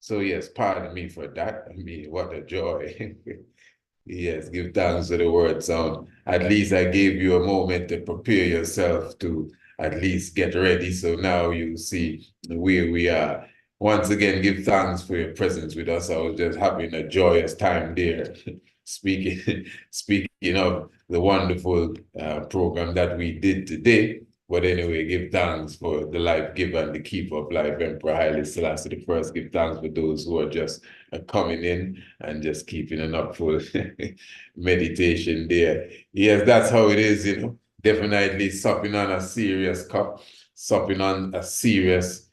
So yes, pardon me for that. I mean, what a joy. Yes, give thanks to the word sound. At least I gave you a moment to prepare yourself to at least get ready. So now you see where we are. Once again, give thanks for your presence with us. I was just having a joyous time there. Speaking of the wonderful program that we did today. But anyway, give thanks for the life giver and the keeper of life, Emperor Haile Selassie the First. Give thanks for those who are just coming in and just keeping an upful meditation there. Yes, that's how it is, you know. Definitely supping on a serious cup, supping on a serious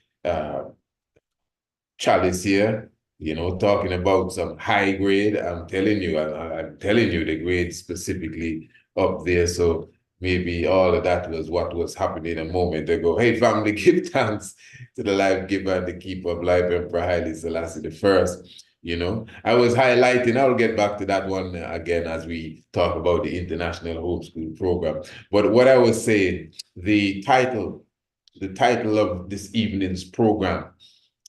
chalice here, you know, talking about some high grade. I'm telling you, I'm telling you the grade specifically up there. So maybe all of that was what was happening a moment ago. Hey, family, give thanks to the life giver and the keeper of life, Emperor Haile Selassie the First. You know, I was highlighting, I'll get back to that one again as we talk about the International Homeschool Program. But what I was saying, the title of this evening's program,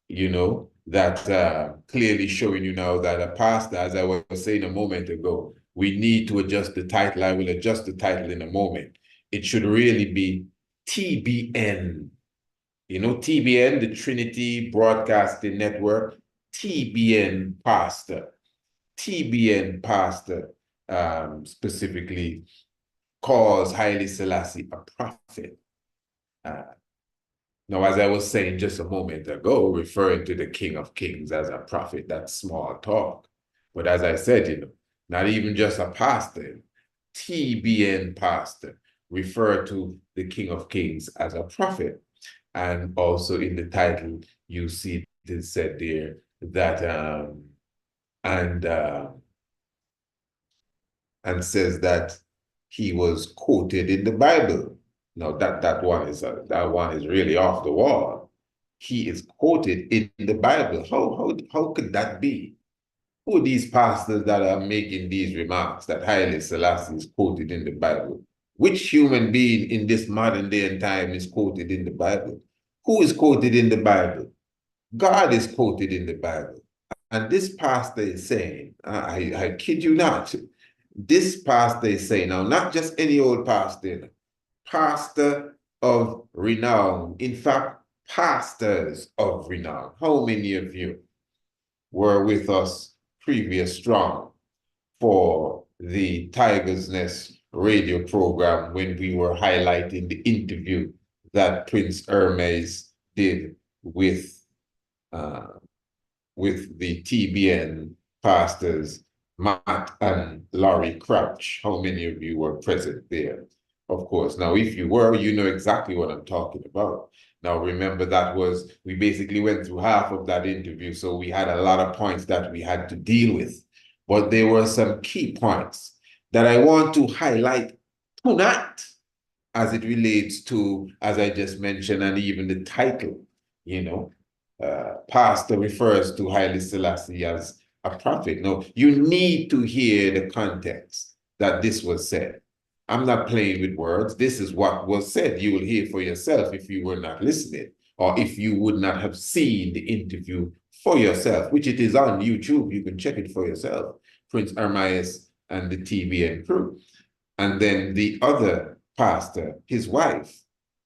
you know, that clearly showing you now that a pastor, as I was saying a moment ago, we need to adjust the title. I will adjust the title in a moment. It should really be TBN. You know, TBN, the Trinity Broadcasting Network, TBN Pastor. TBN Pastor specifically calls Haile Selassie a prophet. Now, as I was saying just a moment ago, referring to the King of Kings as a prophet, that's small talk. But as I said, you know, not even just a pastor, TBN pastor, refer to the King of Kings as a prophet. And also in the title, you see it said there that, and says that he was quoted in the Bible. Now that one is really off the wall. He is quoted in the Bible. How could that be? Who are these pastors that are making these remarks that Haile Selassie is quoted in the Bible? Which human being in this modern day and time is quoted in the Bible? Who is quoted in the Bible? God is quoted in the Bible. And this pastor is saying, I kid you not, this pastor is saying, now not just any old pastor, pastor of renown. In fact, pastors of renown. How many of you were with us previous strong for the Tiger's Nest radio program when we were highlighting the interview that Prince Hermes did with the TBN pastors, Matt and Laurie Crouch? How many of you were present there? Of course. Now, if you were, you know exactly what I'm talking about. Now, remember we basically went through half of that interview, so we had a lot of points that we had to deal with. But there were some key points that I want to highlight tonight as it relates to, as I just mentioned, and even the title, you know, pastor refers to Haile Selassie as a prophet. No, you need to hear the context that this was said. I'm not playing with words. This is what was said. You will hear for yourself if you were not listening, or if you would not have seen the interview for yourself, which it is on YouTube. You can check it for yourself. Prince Hermes and the TBN crew. And then the other pastor, his wife,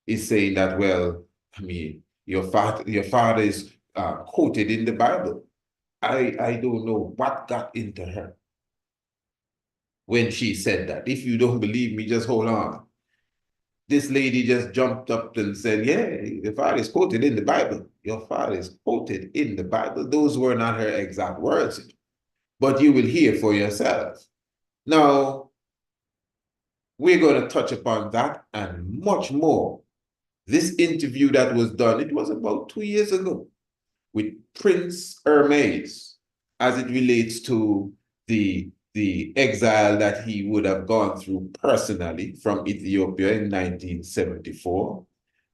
is saying that, well, I mean, your father is quoted in the Bible. I don't know what got into her when she said that. If you don't believe me, just hold on. This lady just jumped up and said, yeah, your father is quoted in the Bible. Your father is quoted in the Bible. Those were not her exact words, but you will hear for yourself. Now, we're going to touch upon that and much more. This interview that was done, it was about 2 years ago with Prince Hermes as it relates to the exile that he would have gone through personally from Ethiopia in 1974.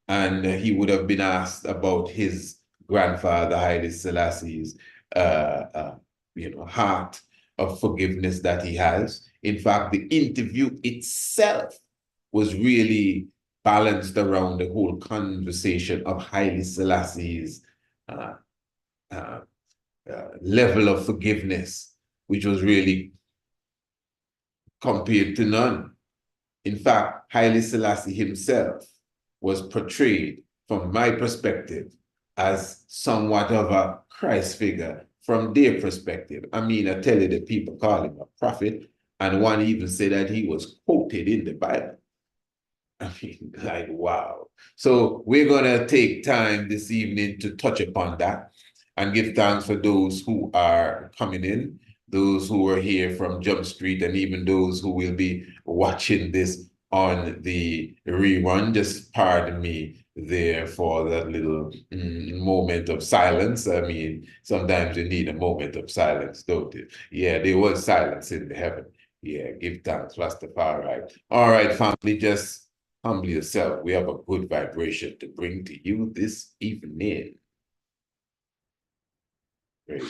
And he would have been asked about his grandfather, Haile Selassie's, heart of forgiveness that he has. In fact, the interview itself was really balanced around the whole conversation of Haile Selassie's level of forgiveness, which was really compared to none. In fact, Haile Selassie himself was portrayed, from my perspective, as somewhat of a Christ figure from their perspective. I mean, I tell you, the people call him a prophet, and one even said that he was quoted in the Bible. I mean, like, wow. So we're going to take time this evening to touch upon that and give thanks for those who are coming in, those who are here from Jump Street, and even those who will be watching this on the rerun. Just pardon me there for that little moment of silence. I mean, sometimes you need a moment of silence, don't you? Yeah, there was silence in the heaven. Yeah, give thanks, Rastafari. All right, family, just humble yourself. We have a good vibration to bring to you this evening. Great.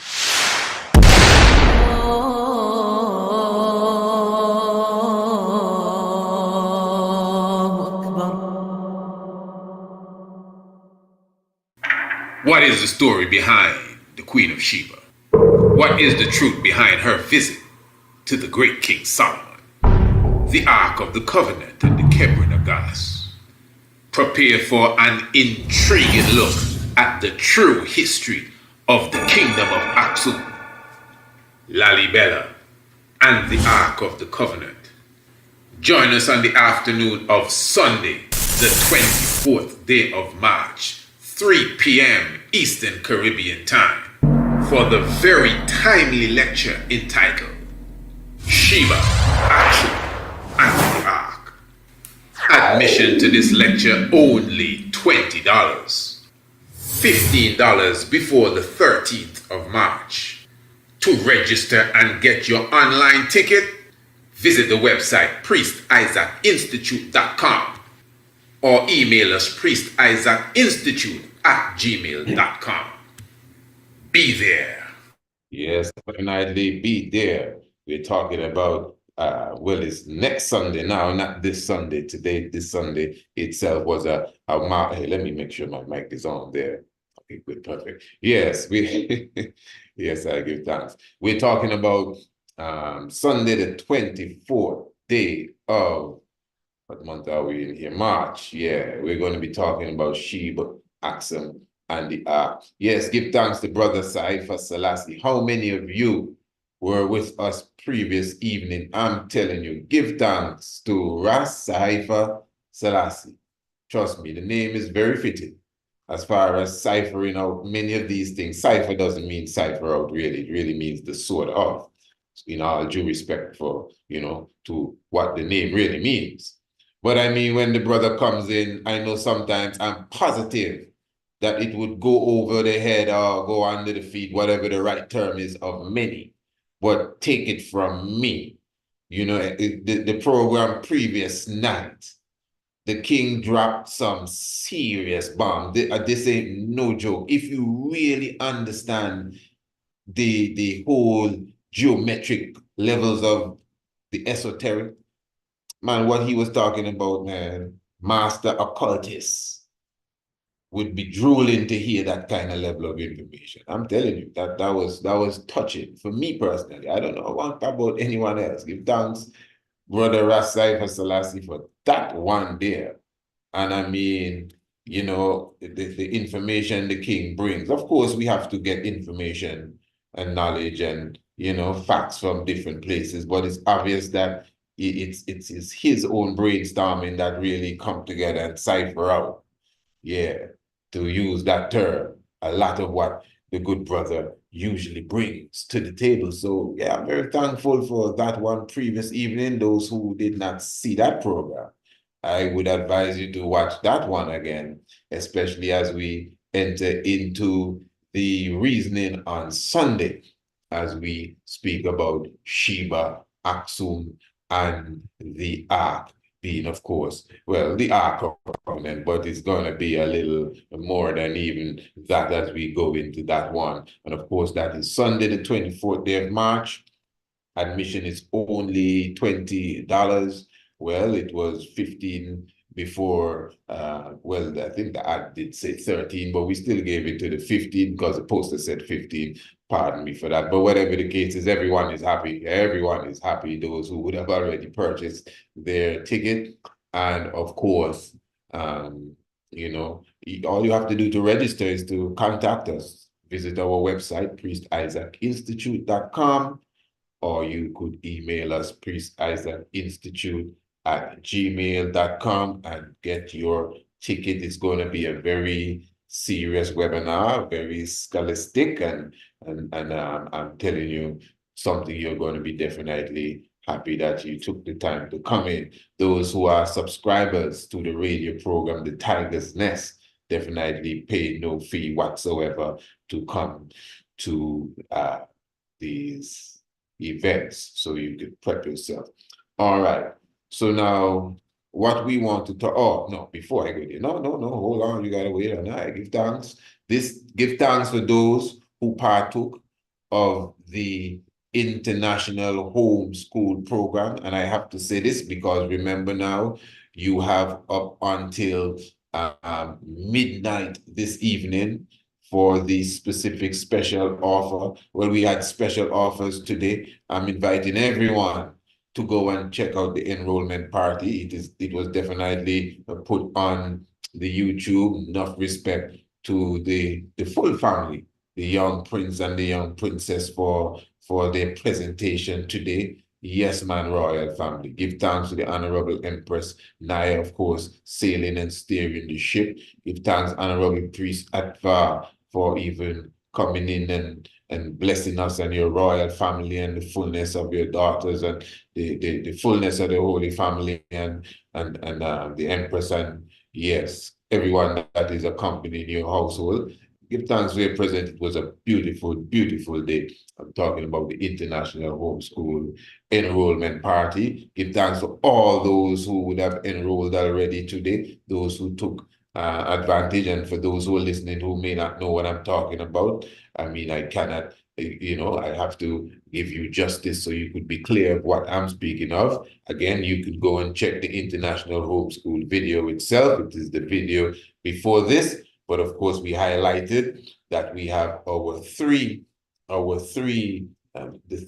What is the story behind the Queen of Sheba? What is the truth behind her visit to the great King Solomon? The Ark of the Covenant and the Kebra Nagas. Prepare for an intriguing look at the true history of the Kingdom of Aksum, Lalibela, and the Ark of the Covenant. Join us on the afternoon of Sunday, the 24th day of March, 3 p.m. Eastern Caribbean Time, for the very timely lecture entitled Sheba, Aksum, and the Ark. Admission to this lecture only $20. $15 before the 13th of March. To register and get your online ticket, visit the website priestisaacinstitute.com or email us priestisaacinstitute@gmail.com. Be there. Yes, definitely be there. We're talking about, well, it's next Sunday now, not this Sunday. Today, this Sunday itself was hey, let me make sure my mic is on there. Okay, good, perfect. Yes, yes, I give thanks. We're talking about Sunday, the 24th day of, what month are we in here? March. Yeah, we're going to be talking about Sheba, Aksum, and the Ark. Yes, give thanks to Brother Haile Selassie. How many of you were with us previous evening? I'm telling you, give thanks to Haile Selassie. Trust me, the name is very fitting. As far as ciphering out many of these things, cipher doesn't mean cipher out, really. It really means the sort of, in all due respect for, to what the name really means. But I mean, when the brother comes in, I know sometimes I'm positive that it would go over the head or go under the feet, whatever the right term is, of many. But take it from me. The program previous night, the king dropped some serious bomb. This ain't no joke. If you really understand the whole geometric levels of the esoteric, man, what he was talking about, man, master occultists would be drooling to hear that kind of level of information. I'm telling you, that was touching for me personally. I don't know about anyone else. Give thanks, Brother Haile Selassie, for that one there. And I mean, the information the king brings. Of course, we have to get information and knowledge and, facts from different places, but it's obvious that it's his own brainstorming that really come together and cipher out, to use that term, a lot of what the good brother usually brings to the table. So, yeah, I'm very thankful for that one previous evening. Those who did not see that program, I would advise you to watch that one again, especially as we enter into the reasoning on Sunday, as we speak about Sheba, Aksum, and the Ark being, of course, well, the Ark of Covenant, but it's going to be a little more than even that as we go into that one. And of course, that is Sunday, the 24th day of March. Admission is only $20. Well, it was $15 before, well, I think the ad did say 13, but we still gave it to the 15 because the poster said 15. Pardon me for that. But whatever the case is, everyone is happy. Everyone is happy, those who would have already purchased their ticket. And of course, you know, all you have to do to register is to contact us. Visit our website, priestIsaacInstitute.com, or you could email us, priestIsaacInstitute@gmail.com, and get your ticket. It's going to be a very serious webinar, very scholastic, and I'm telling you something you're going to be definitely happy that you took the time to come in. Those who are subscribers to the radio program, The Tiger's Nest, definitely pay no fee whatsoever to come to these events, so you could prep yourself. All right. So now what we want to talk, oh no, before I go there, no, hold on, you gotta wait on that. Give thanks. Give thanks for those who partook of the International Homeschool Program. And I have to say this because remember now, you have up until midnight this evening for the specific special offer. Well, we had special offers today. I'm inviting everyone to go and check out the enrollment party. It was definitely put on the YouTube. Enough respect to the full family, the young prince and the young princess for their presentation today. Yes, man, royal family. Give thanks to the Honorable Empress Naya, of course, sailing and steering the ship. Give thanks, Honorable Priest Atvar, for even coming in and blessing us and your royal family and the fullness of your daughters and the fullness of the Holy Family and the Empress, and yes, everyone that is accompanying your household. Give thanks for your present. It was a beautiful, beautiful day. I'm talking about the International Homeschool Enrollment Party. Give thanks to all those who would have enrolled already today, those who took advantage, and for those who are listening who may not know what I'm talking about, I mean, I cannot, I have to give you justice so you could be clear of what I'm speaking of. Again, you could go and check the International Homeschool video itself. It is the video before this, but of course we highlighted that we have the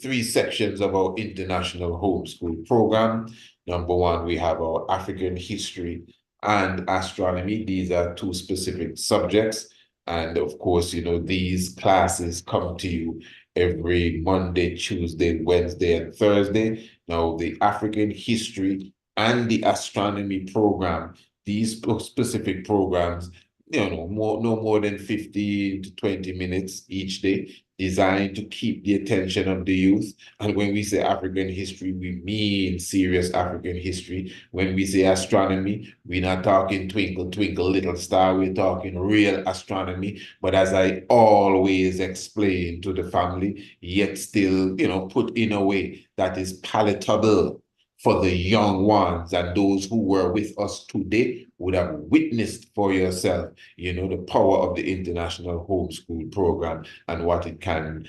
three sections of our International Homeschool Program. Number one, we have our African history and astronomy. These are two specific subjects. And of course, these classes come to you every Monday, Tuesday, Wednesday, and Thursday. Now, the African history and the astronomy program, these specific programs, no more than 15 to 20 minutes each day, designed to keep the attention of the youth. And when we say African history, we mean serious African history. When we say astronomy, we're not talking twinkle, twinkle, little star. We're talking real astronomy. But as I always explain to the family, yet still, put in a way that is palatable for the young ones, and those who were with us today would have witnessed for yourself, the power of the International Homeschool Program and what it can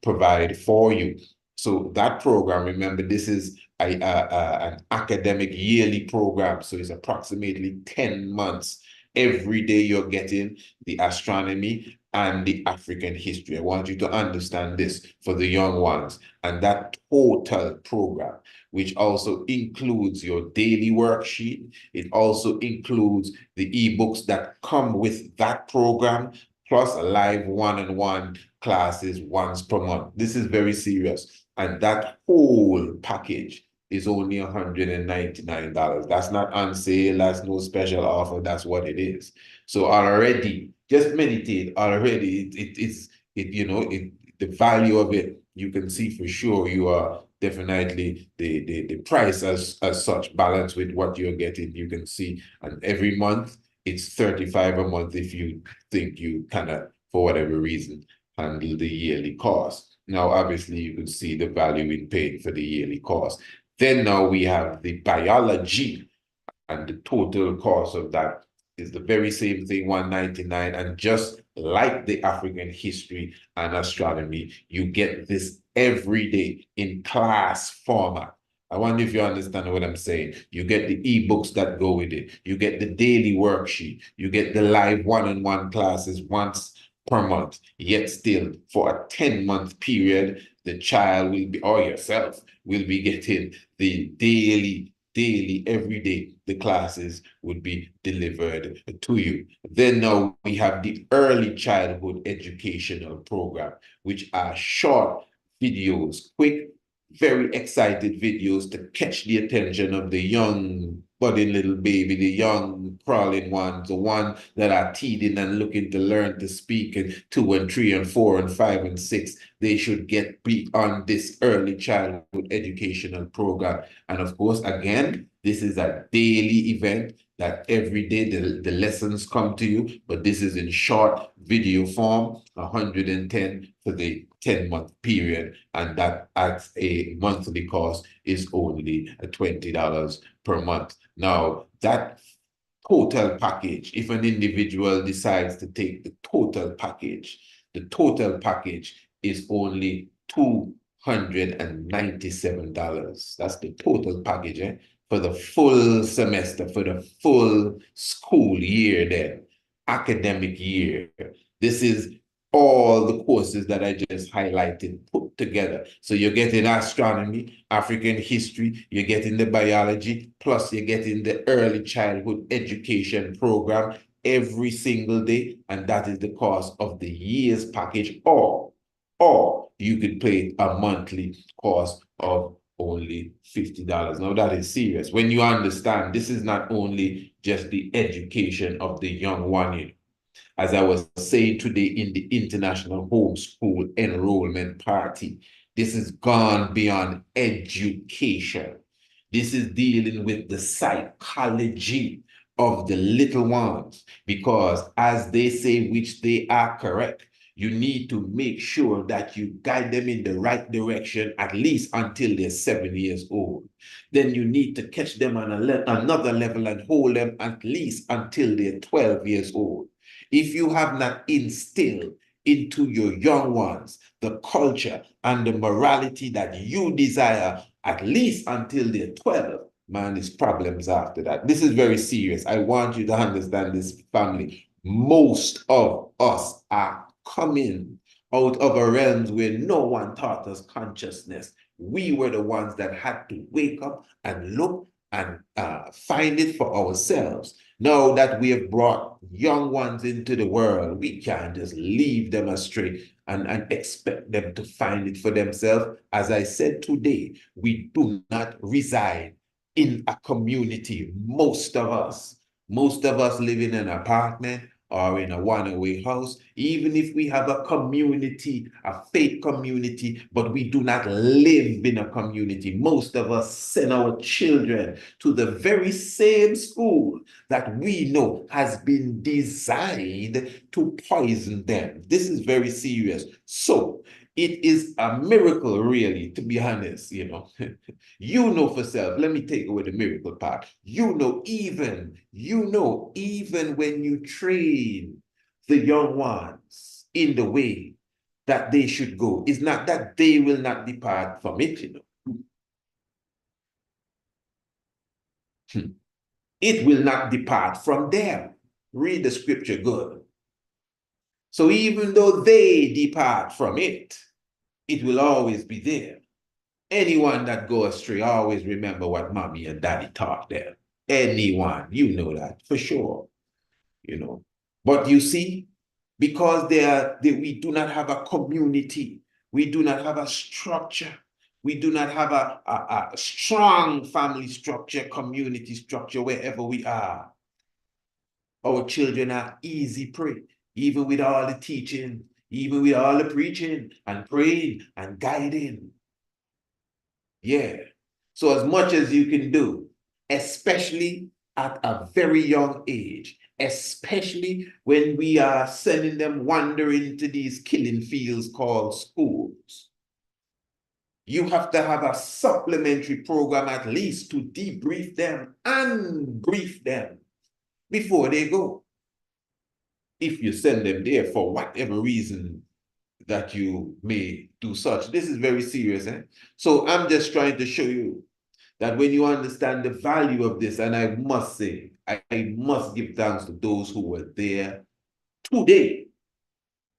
provide for you. So that program, remember, this is an academic yearly program. So it's approximately 10 months. Every day you're getting the astronomy and the African history. I want you to understand this for the young ones. And that total program, which also includes your daily worksheet. It also includes the ebooks that come with that program, plus live one-on-one classes once per month. This is very serious. And that whole package is only $199. That's not on sale. That's no special offer. That's what it is. So already, just meditate. Already, the value of it, you can see for sure. You are definitely the price as such balanced with what you're getting. You can see, and every month it's $35 a month if you think you cannot, for whatever reason, handle the yearly cost. Now, obviously, you can see the value in paying for the yearly cost. Then now we have the biology, and the total cost of that is the very same thing, $199. And just like the African history and astronomy, you get this every day in class format. I wonder if you understand what I'm saying. You get the ebooks that go with it. You get the daily worksheet. You get the live one-on-one classes once per month. Yet still, for a 10-month period, the child will be, or yourself, will be getting the daily, every day, the classes would be delivered to you. Then now we have the early childhood educational program, which are short videos, quick, very excited videos to catch the attention of the young budding little baby, the young crawling ones, the ones that are teething and looking to learn to speak, and 2 and 3 and 4 and 5 and 6. They should be on this early childhood educational program. And of course, again, this is a daily event that every day the lessons come to you, but this is in short video form, 110 for the 10-month period, and that at a monthly cost is only $20 per month. Now, that total package, if an individual decides to take the total package is only $297. That's the total package, for the full semester, for the full school year then, academic year. This is all the courses that I just highlighted put together. So you're getting astronomy, African history, you're getting the biology, plus you're getting the early childhood education program every single day, and that is the cost of the year's package, or you could pay a monthly cost of only $50. Now that is serious. When you understand, this is not only just the education of the young one, as I was saying today in the International Homeschool Enrollment Party, this has gone beyond education. This is dealing with the psychology of the little ones, because as they say, which they are correct, you need to make sure that you guide them in the right direction, at least until they're 7 years old. Then you need to catch them on another level and hold them at least until they're 12 years old. If you have not instilled into your young ones the culture and the morality that you desire, at least until they're 12, man, there's problems after that. This is very serious. I want you to understand this, family. Most of us are coming out of a realms where no one taught us consciousness. We were the ones that had to wake up and look and find it for ourselves. Now that we have brought young ones into the world, we can't just leave them astray and expect them to find it for themselves. As I said today, we do not reside in a community. Most of us live in an apartment or in a one-away house. Even if we have a community, a faith community, but we do not live in a community. Most of us send our children to the very same school that we know has been designed to poison them. This is very serious. So it is a miracle, really, to be honest, you know. You know for self, let me take away the miracle part. You know, even when you train the young ones in the way that they should go, it's not that they will not depart from it, you know. It will not depart from them. Read the scripture good. So even though they depart from it, it will always be there. Anyone that goes astray, always remember what mommy and daddy taught them. Anyone, you know that for sure, you know. But you see, because we do not have a community, we do not have a structure, we do not have a strong family structure, community structure wherever we are. Our children are easy prey, even with all the teaching, even with all the preaching and praying and guiding. Yeah. So as much as you can do, especially at a very young age, especially when we are sending them wandering to these killing fields called schools, you have to have a supplementary program at least to debrief them and brief them before they go. If you send them there for whatever reason that you may do such. This is very serious. So I'm just trying to show you that when you understand the value of this, and I must say, I must give thanks to those who were there today,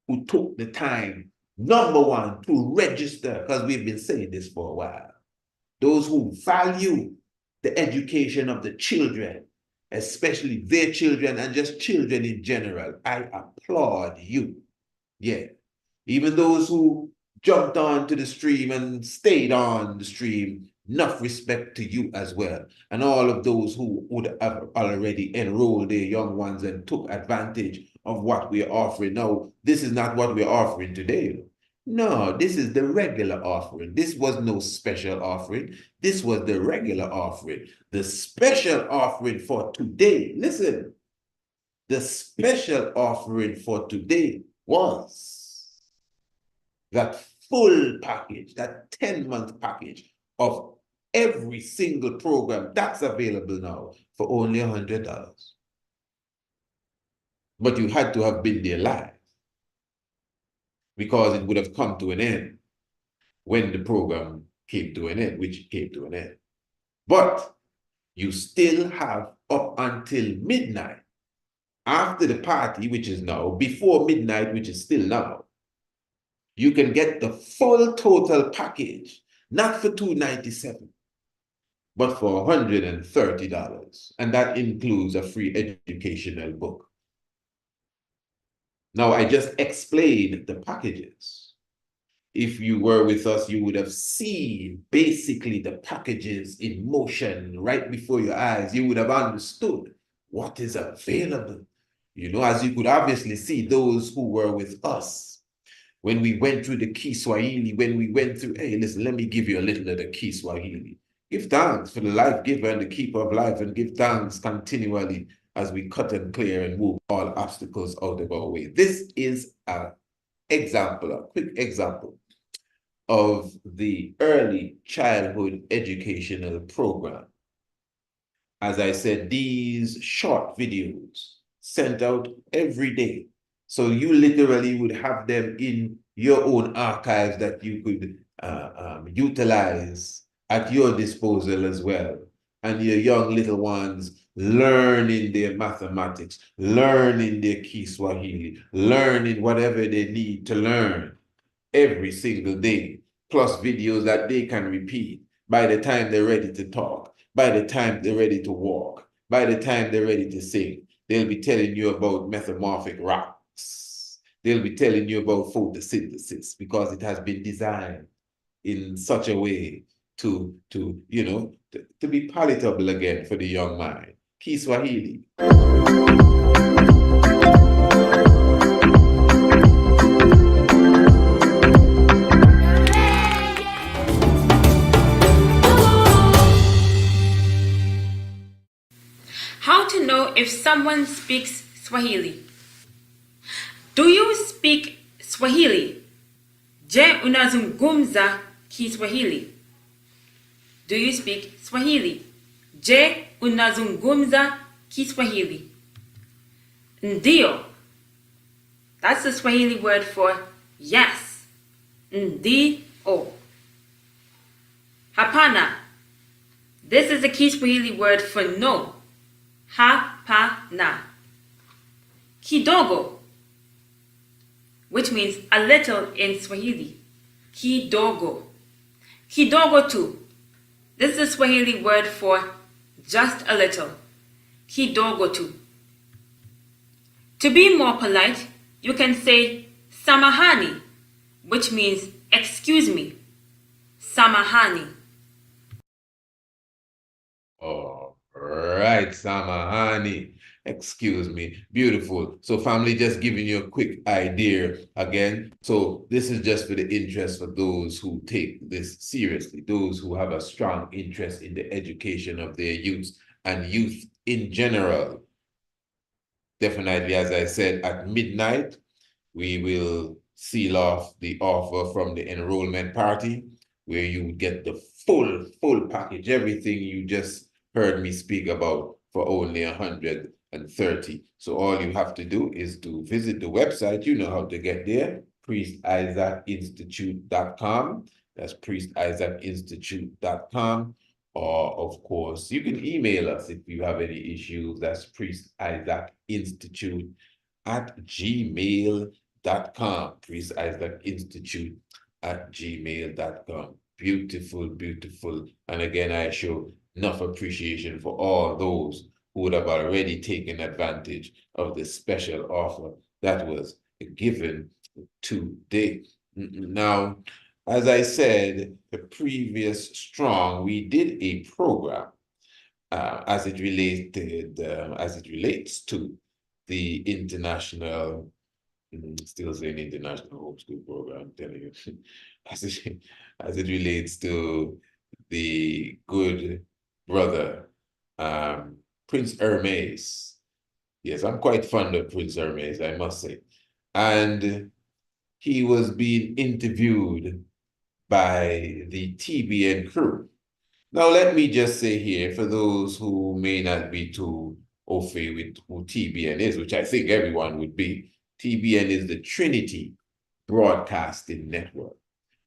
who took the time, number one, to register, because we've been saying this for a while. Those who value the education of the children, especially their children and just children in general, I applaud you. Yeah. Even those who jumped onto the stream and stayed on the stream, enough respect to you as well. And all of those who would have already enrolled their young ones and took advantage of what we are offering. Now, this is not what we're offering today. No, this is the regular offering. This was no special offering. This was the regular offering. The special offering for today, listen, the special offering for today was that full package, that 10-month package of every single program that's available now for only $100. But you had to have been there live, because it would have come to an end when the program came to an end, which came to an end. But you still have up until midnight, after the party, which is now, before midnight, which is still now. You can get the full total package, not for $297, but for $130. And that includes a free educational book. Now, I just explained the packages. If you were with us, you would have seen basically the packages in motion right before your eyes. You would have understood what is available. You know, as you could obviously see, those who were with us, when we went through the Kiswahili, when we went through, hey, listen, let me give you a little of the Kiswahili. Give thanks for the life giver and the keeper of life, and give thanks continually as we cut and clear and move all obstacles out of our way. This is an example, a quick example of the early childhood educational program. As I said, these short videos sent out every day. So you literally would have them in your own archives that you could utilize at your disposal as well. And your young little ones learning their mathematics, learning their Kiswahili, learning whatever they need to learn every single day, plus videos that they can repeat by the time they're ready to talk, by the time they're ready to walk, by the time they're ready to sing. They'll be telling you about metamorphic rocks. They'll be telling you about photosynthesis, because it has been designed in such a way to be palatable again for the young mind. Kiswahili. How to know if someone speaks Swahili? Do you speak Swahili? Je, unazungumza Kiswahili? Do you speak Swahili? Je, unazungumza Kiswahili? Ndio. That's the Swahili word for yes. Ndio. Hapana. This is the Kiswahili word for no. Hapana. Kidogo, which means a little in Swahili. Kidogo. Kidogo tu. This is the Swahili word for just a little. Kidogo tu. To be more polite, you can say samahani, which means excuse me. Samahani. All right, samahani. Excuse me. Beautiful. So family, just giving you a quick idea again. So this is just for the interest for those who take this seriously, those who have a strong interest in the education of their youth and youth in general. Definitely, as I said, at midnight, we will seal off the offer from the enrollment party, where you get the full package, everything you just heard me speak about for only $130. So all you have to do is to visit the website. You know how to get there, priestisaacinstitute.com. That's priestisaacinstitute.com. Or, of course, you can email us if you have any issues. That's Priest Isaac Institute at gmail.com. Priest Isaac Institute at gmail.com. Beautiful, beautiful. And again, I show enough appreciation for all those who would have already taken advantage of the special offer that was given today. Now, as I said, the previous strong, we did a program as it relates to the international, still saying international homeschool program, I'm telling you, as it relates to the good brother, Prince Hermes. Yes, I'm quite fond of Prince Hermes, I must say. And he was being interviewed by the TBN crew. Now, let me just say here, for those who may not be too au fait with who TBN is, which I think everyone would be, TBN is the Trinity Broadcasting Network.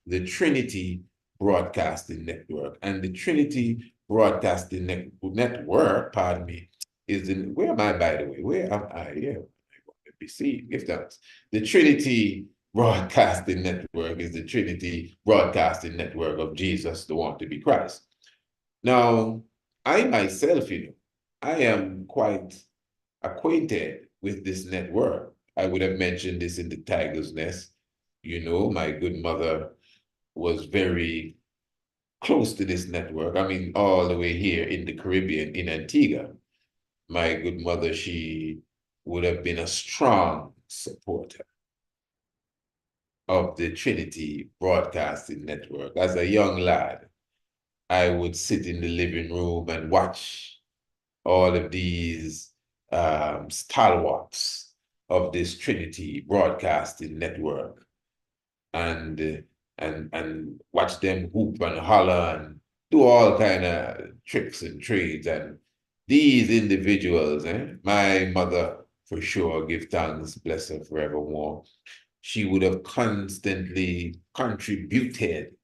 The Trinity Broadcasting Network. And the Trinity Broadcasting Network, pardon me, is in, where am I, by the way? Where am I? Yeah, let me see, if that's the Trinity Broadcasting Network is the Trinity Broadcasting Network of Jesus, the one to be Christ. Now, I myself, I am quite acquainted with this network. I would have mentioned this in the Tiger's Nest. My good mother was very close to this network. I mean, all the way here in the Caribbean, in Antigua. My good mother, she would have been a strong supporter of the Trinity Broadcasting Network. As a young lad, I would sit in the living room and watch all of these stalwarts of this Trinity Broadcasting Network and watch them hoop and holler and do all kind of tricks and trades. And these individuals, my mother for sure, give thanks, bless her forevermore. She would have constantly contributed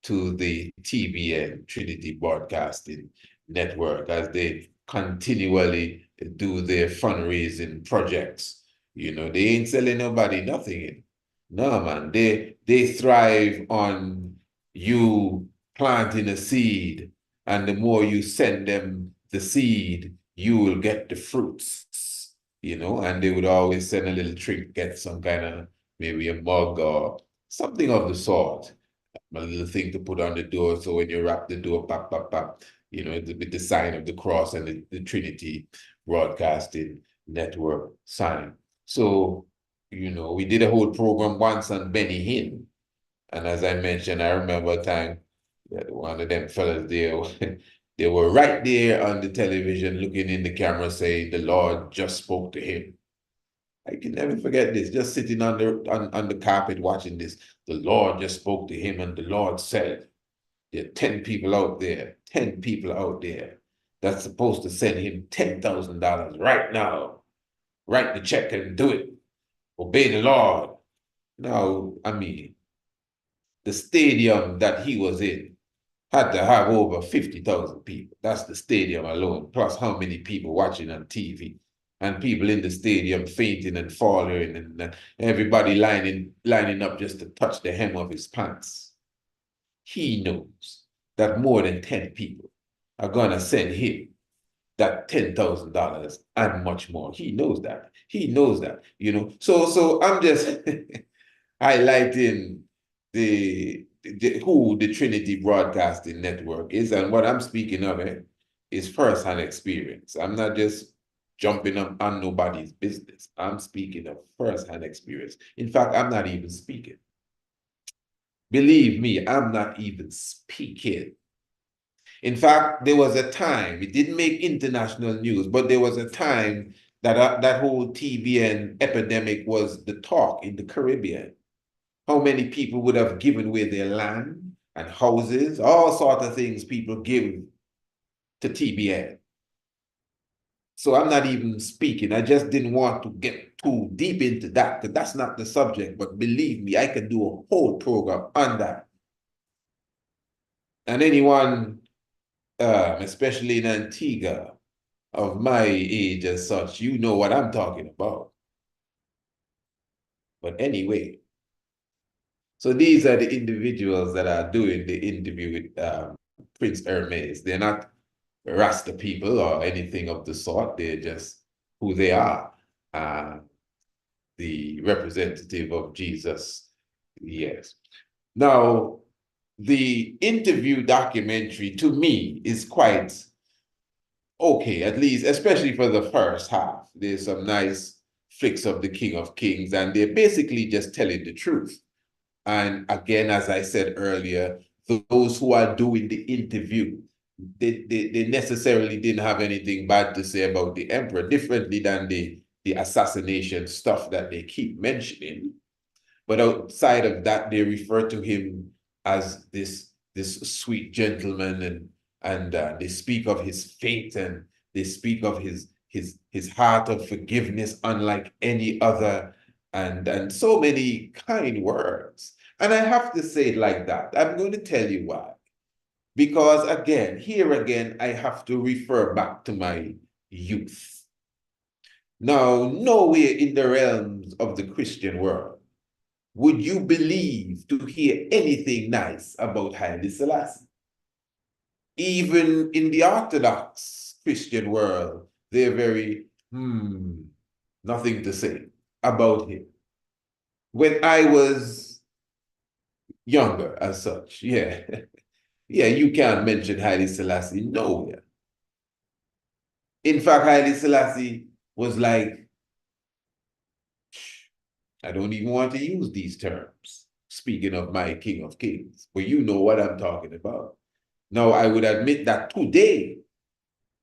to the TBN, Trinity Broadcasting Network, as they continually do their fundraising projects. They ain't selling nobody nothing. No, man, they thrive on you planting a seed, and the more you send them the seed, you will get the fruits, and they would always send a little trick, get some kind of, maybe a mug or something of the sort, a little thing to put on the door. So when you wrap the door, pop, pop, pop, with the sign of the cross and the Trinity Broadcasting Network sign. So, we did a whole program once on Benny Hinn. And as I mentioned, I remember a time that one of them fellas there, they were right there on the television looking in the camera saying, the Lord just spoke to him. I can never forget this, just sitting on the carpet watching this. The Lord just spoke to him, and the Lord said, there are 10 people out there, 10 people out there that's supposed to send him $10,000 right now. Write the check and do it. Obey the Lord. Now, I mean, the stadium that he was in had to have over 50,000 people. That's the stadium alone, plus how many people watching on TV. And people in the stadium fainting and falling, and everybody lining up just to touch the hem of his pants. He knows that more than 10 people are going to send him that $10,000 and much more. He knows that. He knows that, So I'm just highlighting who the Trinity Broadcasting Network is, and what I'm speaking of is first-hand experience. I'm not just jumping on nobody's business. I'm speaking of first-hand experience. In fact, I'm not even speaking. Believe me, I'm not even speaking. In fact, there was a time, it didn't make international news, but there was a time that that whole TBN epidemic was the talk in the Caribbean. How many people would have given away their land and houses, all sorts of things people give to TBN. So I'm not even speaking. I just didn't want to get too deep into that, because that's not the subject. But believe me, I could do a whole program on that. And anyone especially in Antigua, of my age as such, you know what I'm talking about. But anyway, so these are the individuals that are doing the interview with Prince Hermes. They're not Rasta people or anything of the sort. They're just who they are. The representative of Jesus. Yes. Now, the interview documentary to me is quite okay, at least, especially for the first half. There's some nice flicks of the King of Kings, and they're basically just telling the truth. And again, as I said earlier, those who are doing the interview, they necessarily didn't have anything bad to say about the emperor, differently than the assassination stuff that they keep mentioning. But outside of that, they refer to him as this sweet gentleman, and they speak of his faith, and they speak of his heart of forgiveness, unlike any other, and so many kind words. And I have to say it like that. I'm going to tell you why. Because again, here again, I have to refer back to my youth. Now, nowhere in the realms of the Christian world would you believe to hear anything nice about Haile Selassie. Even in the Orthodox Christian world, they're very, nothing to say about him. When I was younger as such, yeah, you can't mention Haile Selassie nowhere. In fact, Haile Selassie was like, I don't even want to use these terms, speaking of my King of Kings, but you know what I'm talking about. Now, I would admit that today,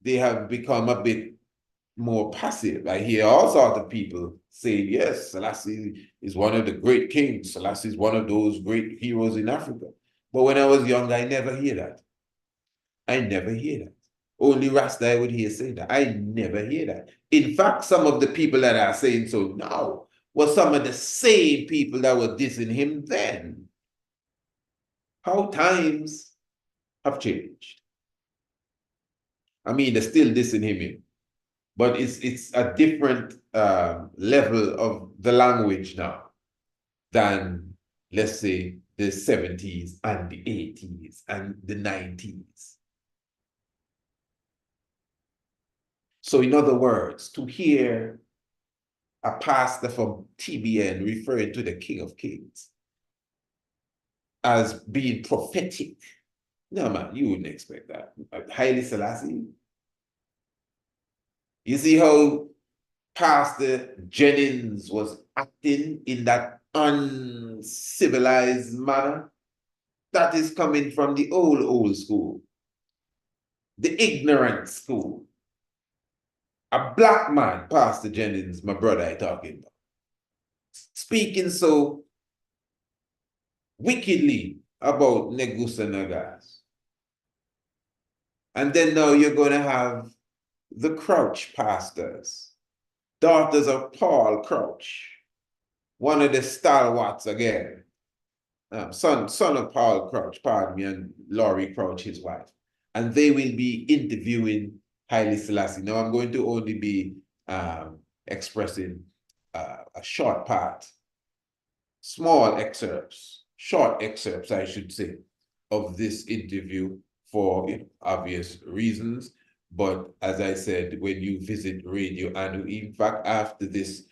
they have become a bit more passive. I hear all sorts of people saying, yes, Selassie is one of the great kings. Selassie is one of those great heroes in Africa. But when I was young, I never hear that. I never hear that. Only Rasta I would hear say that. I never hear that. In fact, some of the people that are saying so now were some of the same people that were dissing him then. How times have changed. I mean, they're still dissing him, but it's a different level of the language now than, let's say, the 70s and the 80s and the 90s. So in other words, to hear a pastor from TBN referring to the King of Kings as being prophetic, no man, you wouldn't expect that. Haile Selassie. You see how Pastor Jennings was acting in that uncivilized manner? That is coming from the old school, the ignorant school. A black man, Pastor Jennings, my brother I talking about, speaking so wickedly about Negusa Nagas. And then now you're going to have the Crouch pastors, daughters of Paul Crouch, one of the stalwarts again, son of Paul Crouch, pardon me, and Laurie Crouch, his wife. And they will be interviewing Haile Selassie. Now I'm going to only be expressing a short part, small excerpts, short excerpts, I should say, of this interview for obvious reasons. But as I said, when you visit Radio Anu, in fact, after this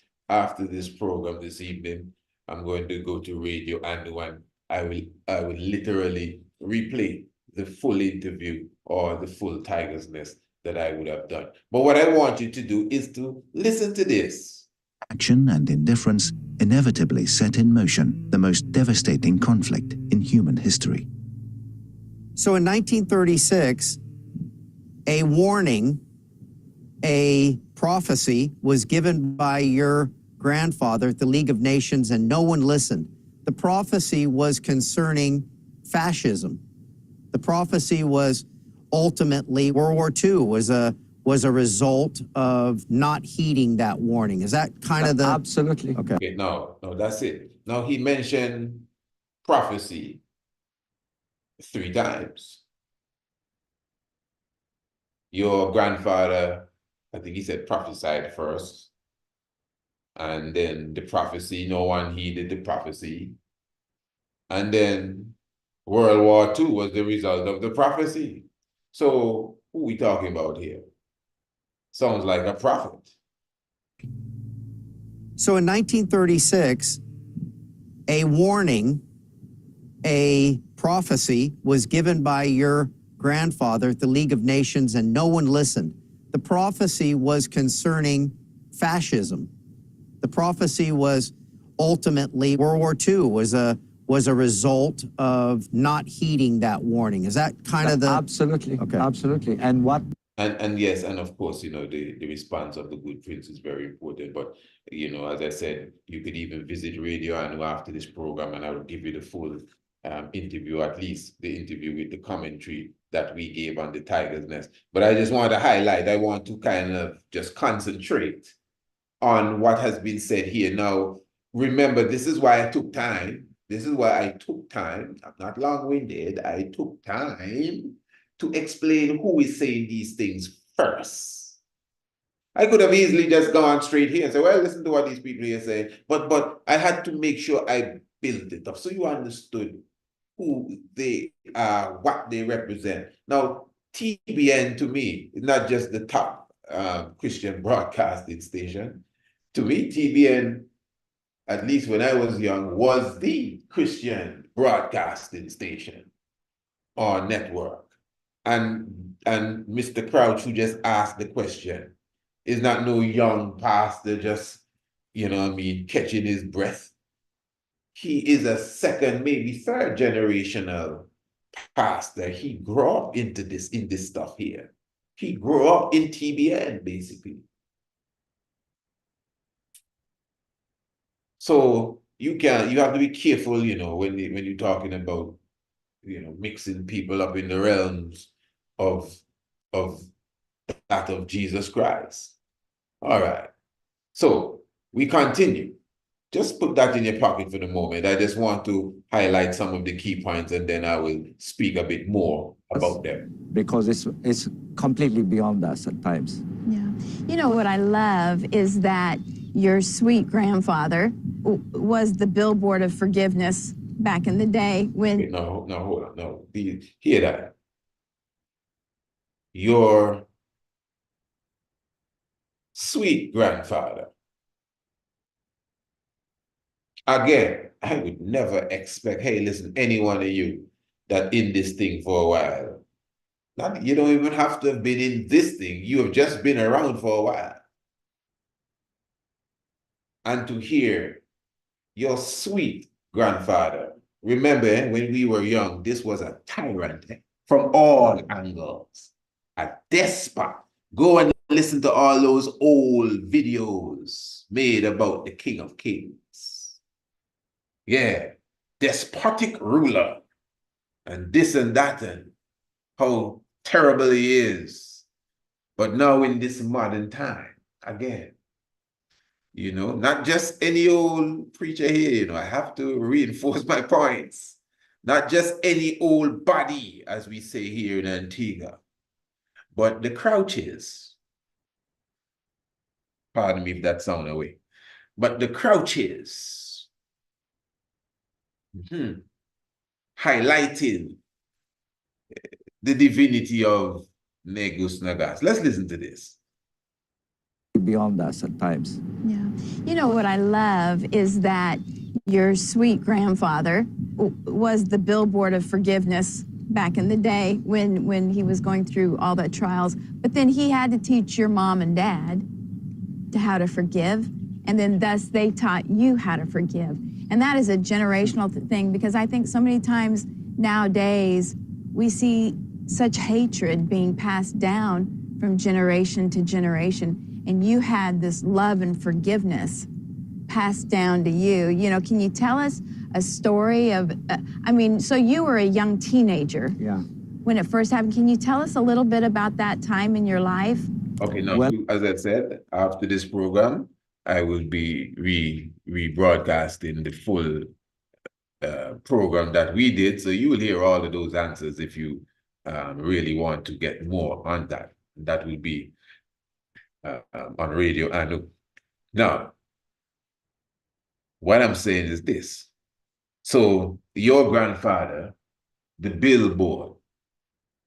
program this evening, I'm going to go to Radio Anu, and I will literally replay the full interview or the full Tiger's Nest that I would have done. But what I want you to do is to listen to this. Action and indifference inevitably set in motion the most devastating conflict in human history. So in 1936, a warning, a prophecy was given by your grandfather at the League of Nations, and no one listened. The prophecy was concerning fascism. The prophecy was ultimately World War II was a result of not heeding that warning. Is that kind of the... Absolutely. Okay, no, that's it. Now he mentioned prophecy 3 times. your grandfather, I think he said prophesied first. And then the prophecy, no one heeded the prophecy. And then World War II was the result of the prophecy. So who are we talking about here? Sounds like a prophet. So in 1936, a warning, a prophecy was given by your grandfather at the League of Nations, and no one listened. The prophecy was concerning fascism. The prophecy was ultimately World War II was a result of not heeding that warning. Is that kind of the... Absolutely, Okay. absolutely. And what... And yes, and of course, the response of the good prince is very important. But, as I said, you could even visit Radio Anu after this program, and I will give you the full interview, at least the interview with the commentary that we gave on the Tiger's Nest. But I just want to highlight, I want to kind of just concentrate on what has been said here. Now, remember, this is why I took time. This is why I took time. I'm not long-winded. I took time to explain who is saying these things first. I could have easily just gone straight here and say, well, listen to what these people here say. But I had to make sure I built it up so you understood who they are, what they represent. Now, TBN to me is not just the top Christian broadcasting station. To me, TBN, at least when I was young, was the Christian broadcasting station or network. And Mr. Crouch, who just asked the question, is not no young pastor just, catching his breath. He is a second, maybe third generational pastor. He grew up in this stuff here. He grew up in TBN, basically. So you have to be careful, when you're talking about, mixing people up in the realms of that of Jesus Christ. All right. So we continue. Just put that in your pocket for the moment. I just want to highlight some of the key points, and then I will speak a bit more about them. Because it's completely beyond us at times. Yeah. You know what I love is that your sweet grandfather was the billboard of forgiveness back in the day when... Okay, no, hold on. No, hear that. Your sweet grandfather. Again, I would never expect, hey, listen, any one of you that in this thing for a while, you don't even have to have been in this thing. You have just been around for a while. And to hear your sweet grandfather, remember when we were young, this was a tyrant from all angles, a despot. Go and listen to all those old videos made about the King of Kings. Yeah, despotic ruler and this and that and how terrible he is. But now in this modern time, again, not just any old preacher here, I have to reinforce my points. Not just any old body, as we say here in Antigua, but the Crouches. Pardon me if that sound away. But the Crouches highlighting the divinity of Negus Nagas. Let's listen to this. Beyond us at times. Yeah. You know what I love is that your sweet grandfather was the billboard of forgiveness back in the day when he was going through all the trials. But then he had to teach your mom and dad to how to forgive, and then thus they taught you how to forgive. And that is a generational thing, because I think so many times nowadays we see such hatred being passed down from generation to generation. And you had this love and forgiveness passed down to you. Can you tell us a story of, so you were a young teenager. Yeah. When it first happened. Can you tell us a little bit about that time in your life? Okay, now, as I said, after this program, I will be rebroadcasting the full program that we did. So you will hear all of those answers if you really want to get more on that. That will be on Radio Anu. Now, what I'm saying is this. So your grandfather, the billboard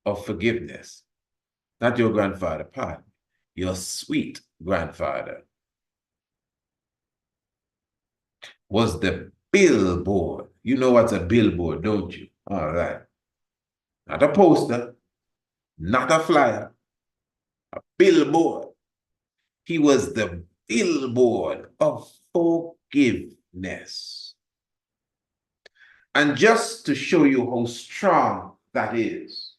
of forgiveness, not your grandfather, pardon, your sweet grandfather, was the billboard. You know what's a billboard, don't you? All right. Not a poster, not a flyer, a billboard. He was the billboard of forgiveness. And just to show you how strong that is,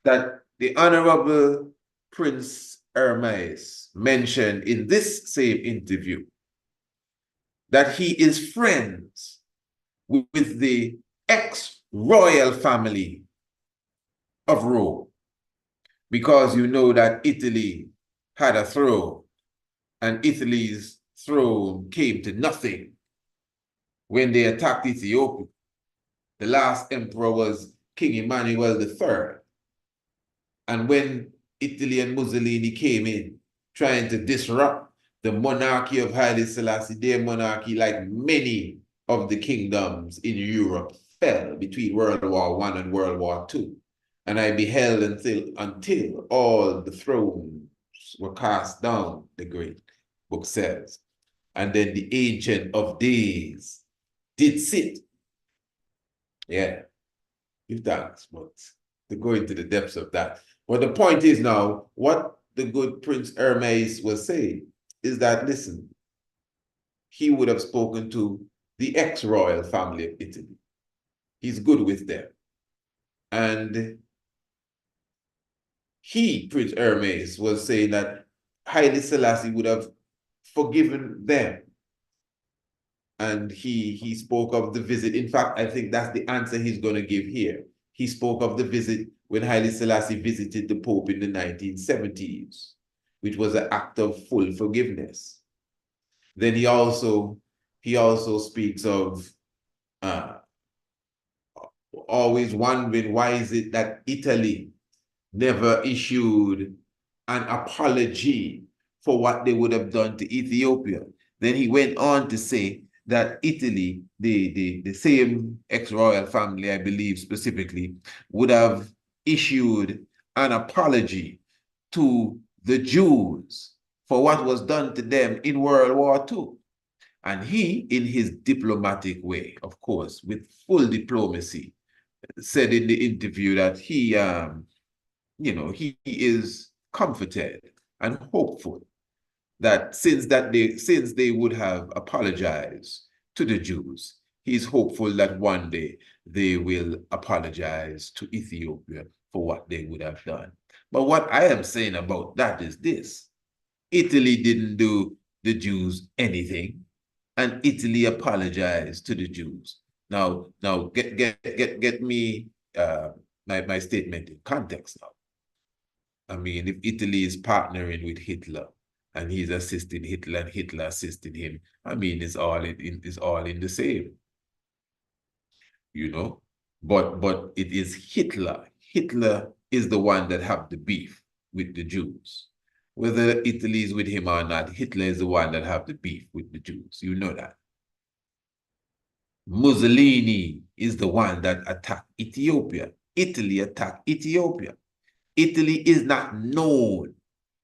that the Honorable Prince Hermes mentioned in this same interview that he is friends with the ex-royal family of Rome, because you know that Italy had a throne, and Italy's throne came to nothing when they attacked Ethiopia. The last emperor was King Emmanuel III. And when Italy and Mussolini came in, trying to disrupt the monarchy of Haile Selassie, their monarchy, like many of the kingdoms in Europe, fell between World War I and World War II. And I beheld until all the thrones were cast down, the great book says. And then the Ancient of Days did sit. Yeah, give thanks, but to go into the depths of that. But the point is now, what the good Prince Hermes was saying is that, listen, he would have spoken to the ex-royal family of Italy. He's good with them. And he, Prince Hermes, was saying that Haile Selassie would have forgiven them. And he spoke of the visit. In fact, I think that's the answer he's going to give here. He spoke of the visit when Haile Selassie visited the Pope in the 1970s, which was an act of full forgiveness. Then he also speaks of always wondering why is it that Italy never issued an apology for what they would have done to Ethiopia. Then he went on to say that Italy, the same ex-royal family, I believe specifically, would have issued an apology to the Jews for what was done to them in World War II. And he, in his diplomatic way, of course, with full diplomacy, said in the interview that he is comforted and hopeful that since they would have apologized to the Jews, he's hopeful that one day they will apologize to Ethiopia for what they would have done. But what I am saying about that is this: Italy didn't do the Jews anything, and Italy apologized to the Jews. Now get me my statement in context now. I mean, if Italy is partnering with Hitler and he's assisting Hitler and Hitler assisting him, I mean, it's all in the same, you know. But it is Hitler. Hitler is the one that have the beef with the Jews. Whether Italy is with him or not, Hitler is the one that have the beef with the Jews. You know that. Mussolini is the one that attacked Ethiopia. Italy attacked Ethiopia. Italy is not known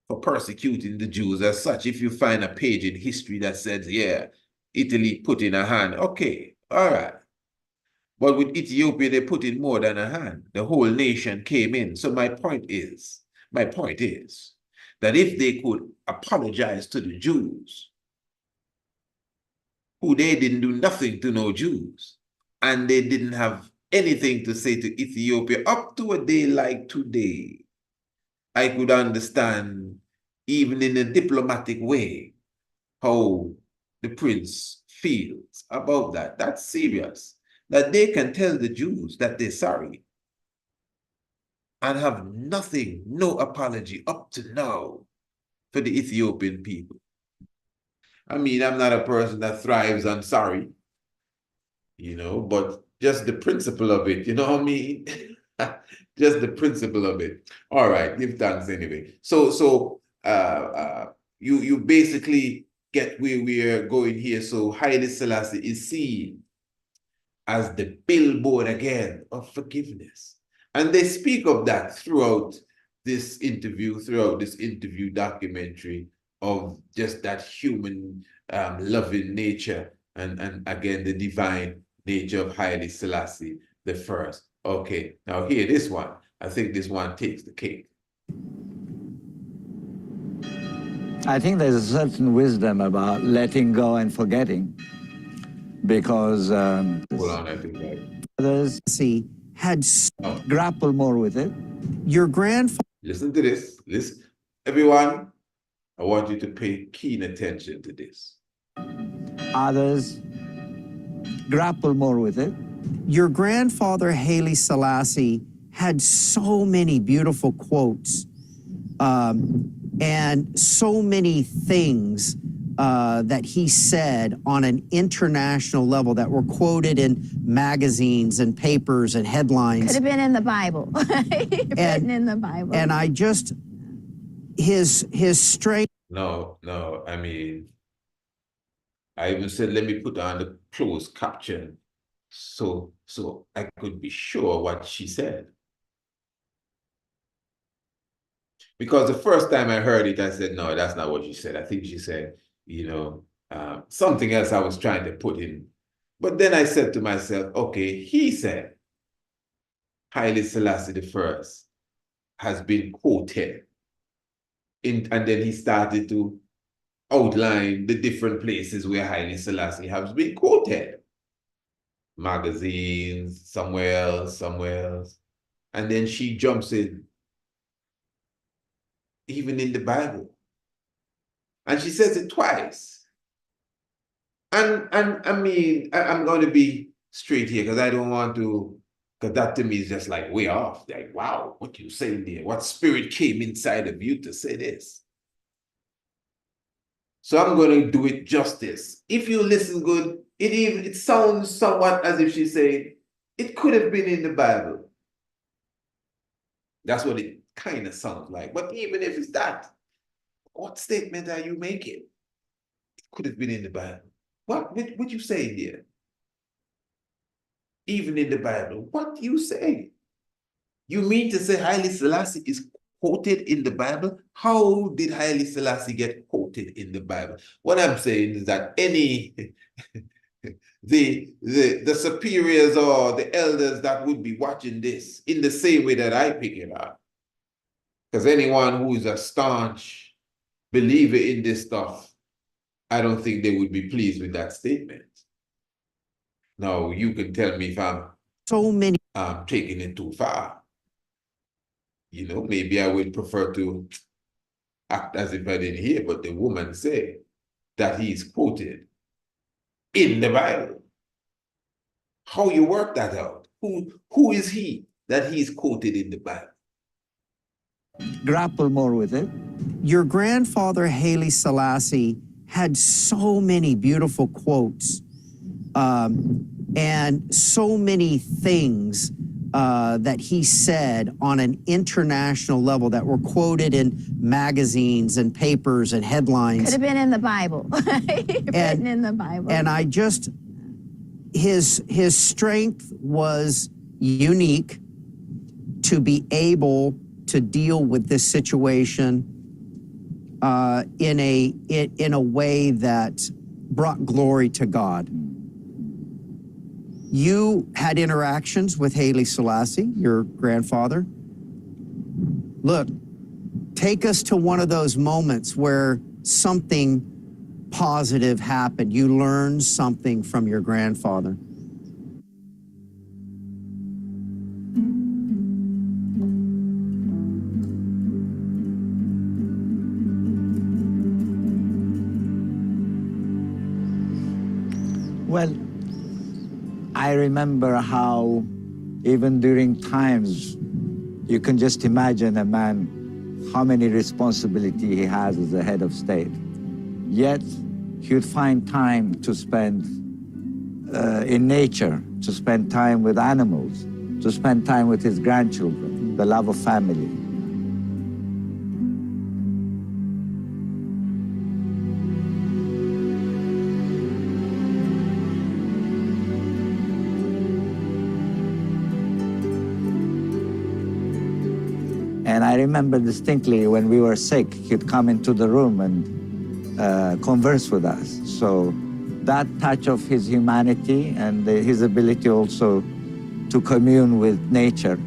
for persecuting the Jews as such. If you find a page in history that says, yeah, Italy put in a hand, okay, all right. But with Ethiopia, they put in more than a hand. The whole nation came in. So my point is that if they could apologize to the Jews, who they didn't do nothing to no Jews, and they didn't have anything to say to Ethiopia up to a day like today, I could understand, even in a diplomatic way, how the prince feels about that. That's serious. That they can tell the Jews that they're sorry and have nothing, no apology up to now for the Ethiopian people. I mean, I'm not a person that thrives on sorry, you know, but just the principle of it, you know what I mean? just the principle of it. All right, give thanks anyway. So you basically get where we are going here. So Haile Selassie is seen as the billboard again of forgiveness. And they speak of that throughout this interview documentary, of just that human loving nature and again the divine nature of Haile Selassie the first. Okay, now here, this one, I think this one takes the cake. I think there's a certain wisdom about letting go and forgetting, because Hold on, I think others had grapple more with it. your grandfather. Listen to this. Listen, everyone, I want you to pay keen attention to this. Others grapple more with it. Your grandfather, Haile Selassie, had so many beautiful quotes and so many things that he said on an international level that were quoted in magazines and papers and headlines. Could have been in the Bible. Written in the Bible. And I just, his strength. No, I mean, I even said, let me put on the closed caption so I could be sure what she said. Because the first time I heard it, I said, no, that's not what she said. I think she said, you know, something else I was trying to put in. But then I said to myself, okay, he said, Haile Selassie I has been quoted. And then he started to outline the different places where Haile Selassie has been quoted. Magazines, somewhere else. And then she jumps in, even in the Bible. And she says it twice. And I mean, I'm going to be straight here because I don't want to, because that to me is just like way off. Like, wow, what you saying there? What spirit came inside of you to say this? So I'm going to do it justice. If you listen good, it sounds somewhat as if she's saying, it could have been in the Bible. That's what it kind of sounds like. But even if it's that, what statement are you making? It could have been in the Bible. What you saying here? Even in the Bible, what you say? You mean to say Haile Selassie is quoted in the Bible? How did Haile Selassie get quoted in the Bible? What I'm saying is that any the superiors or the elders that would be watching this in the same way that I pick it up, because anyone who is a staunch believer in this stuff, I don't think they would be pleased with that statement. Now, you can tell me if I'm taking it too far. You know, maybe I would prefer to act as if I didn't hear, but the woman said that he's quoted in the Bible. How you work that out? Who is he that he's quoted in the Bible? Grapple more with it. Your grandfather, Haile Selassie, had so many beautiful quotes and so many things that he said on an international level that were quoted in magazines and papers and headlines. Could have been in the Bible. Written in the Bible. And I just, his strength was unique to be able to deal with this situation in a way that brought glory to God. You had interactions with Haile Selassie, your grandfather. Look, take us to one of those moments where something positive happened. You learned something from your grandfather. Well, I remember how even during times, you can just imagine a man, how many responsibility he has as a head of state. Yet, he would find time to spend in nature, to spend time with animals, to spend time with his grandchildren. the love of family. And I remember distinctly when we were sick, he'd come into the room and converse with us. So that touch of his humanity and his ability also to commune with nature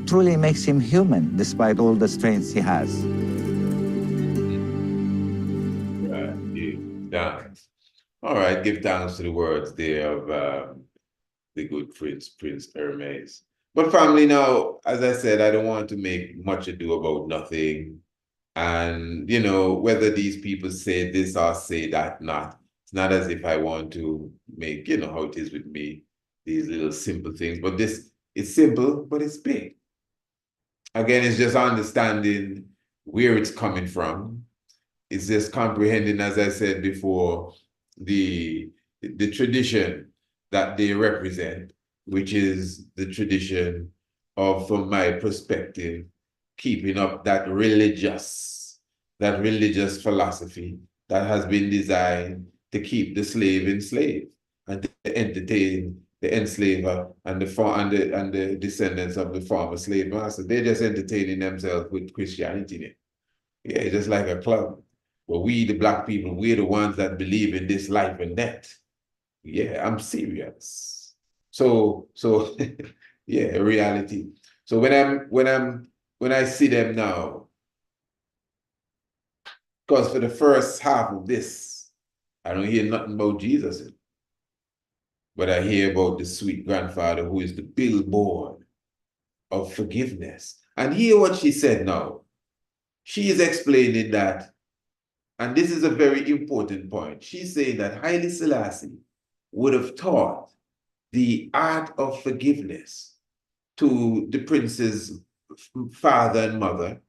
truly makes him human, despite all the strengths he has. Right, give thanks. All right, give thanks to the words there of the good Prince Hermes. But family, now, as I said, I don't want to make much ado about nothing. And, you know, whether these people say this or say that, not. It's not as if I want to make, you know, how it is with me, these little simple things. But this is simple, but it's big. Again, it's just understanding where it's coming from. It's just comprehending, as I said before, the tradition that they represent, which is the tradition of, from my perspective, keeping up that religious philosophy that has been designed to keep the slave enslaved and to entertain the enslaver and the descendants of the former slave master. They're just entertaining themselves with Christianity. Yeah, just like a club. But we, the Black people, we're the ones that believe in this life and death. Yeah, I'm serious. So yeah, reality. So when I see them now, because for the first half of this, I don't hear nothing about Jesus, but I hear about the sweet grandfather who is the billboard of forgiveness. And hear what she said now. She is explaining that, and this is a very important point. She's saying that Haile Selassie would have taught the art of forgiveness to the prince's father and mother,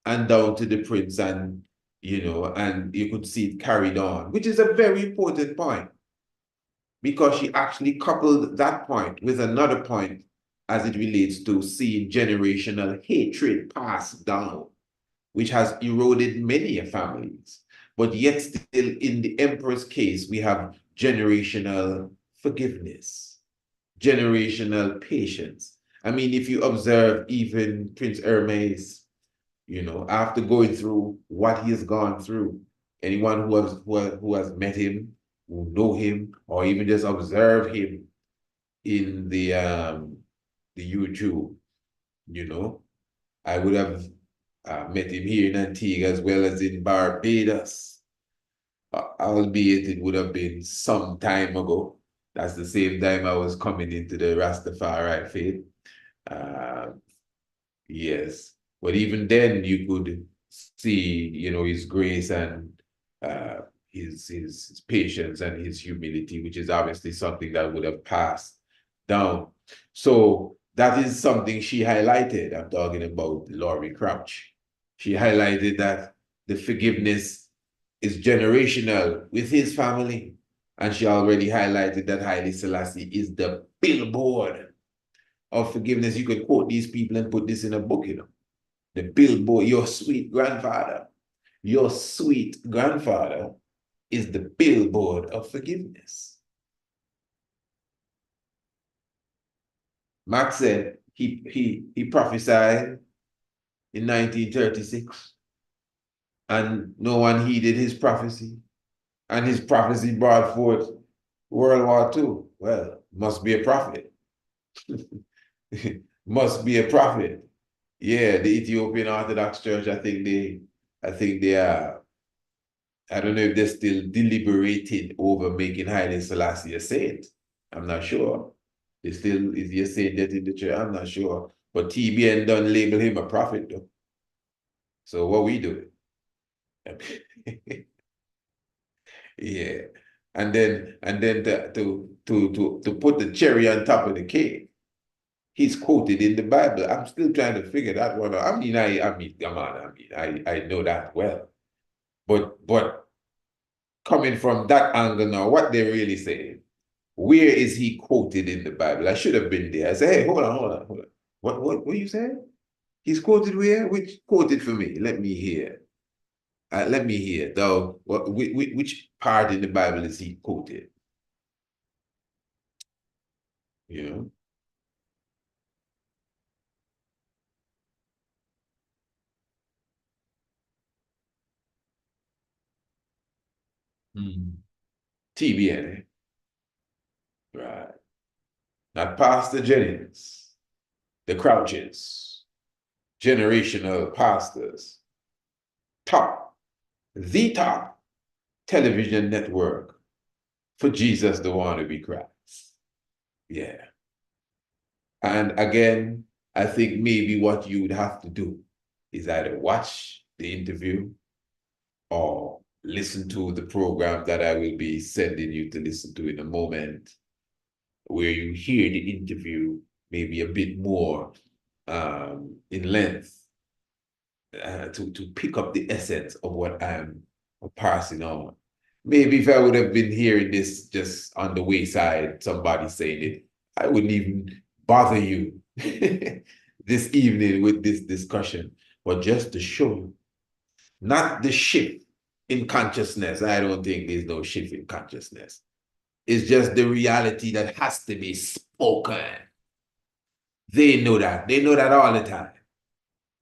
and down to the prince, and and you could see it carried on, which is a very important point, because she actually coupled that point with another point as it relates to seeing generational hatred passed down, which has eroded many families. But yet still, in the emperor's case, we have generational forgiveness, generational patience. I mean, if you observe even Prince Hermes, after going through what he has gone through, anyone who has met him, who know him, or even just observe him in the YouTube, I would have met him here in Antigua as well as in Barbados, albeit it would have been some time ago. That's the same time I was coming into the Rastafari faith. Yes, but even then you could see, his grace and his patience and his humility, which is obviously something that would have passed down. So that is something she highlighted. I'm talking about Laurie Crouch. She highlighted that the forgiveness is generational with his family. And she already highlighted that Haile Selassie is the billboard of forgiveness. You could quote these people and put this in a book, The billboard, your sweet grandfather is the billboard of forgiveness. Max said he prophesied in 1936, and no one heeded his prophecy, and his prophecy brought forth World War II. Well, must be a prophet. Must be a prophet. Yeah, the Ethiopian Orthodox Church, I think they are, I don't know if they're still deliberating over making Haile Selassie a saint. I'm not sure. Is he a saint yet in the church? I'm not sure. But TBN done label him a prophet though. So what we do? Yeah. And then to put the cherry on top of the cake, he's quoted in the Bible. I'm still trying to figure that one out. I mean, come on. I know that well. But coming from that angle now, what they're really saying, where is he quoted in the Bible? I should have been there. I say, hey, hold on. What you saying? He's quoted where? Which quoted for me? Let me hear. Let me hear. Though, which part in the Bible is he quoted? You know? TBN, right? Not Pastor Jennings, the Crouches, generational pastors, the top television network for Jesus, the one to be Christ. Yeah. And again, I think maybe what you would have to do is either watch the interview or listen to the program that I will be sending you to listen to in a moment, where you hear the interview maybe a bit more in length to pick up the essence of what I'm passing on. Maybe if I would have been hearing this just on the wayside, somebody saying it, I wouldn't even bother you this evening with this discussion, but just to show you, not the shift in consciousness. I don't think there's no shift in consciousness. It's just the reality that has to be spoken. They know that. They know that all the time.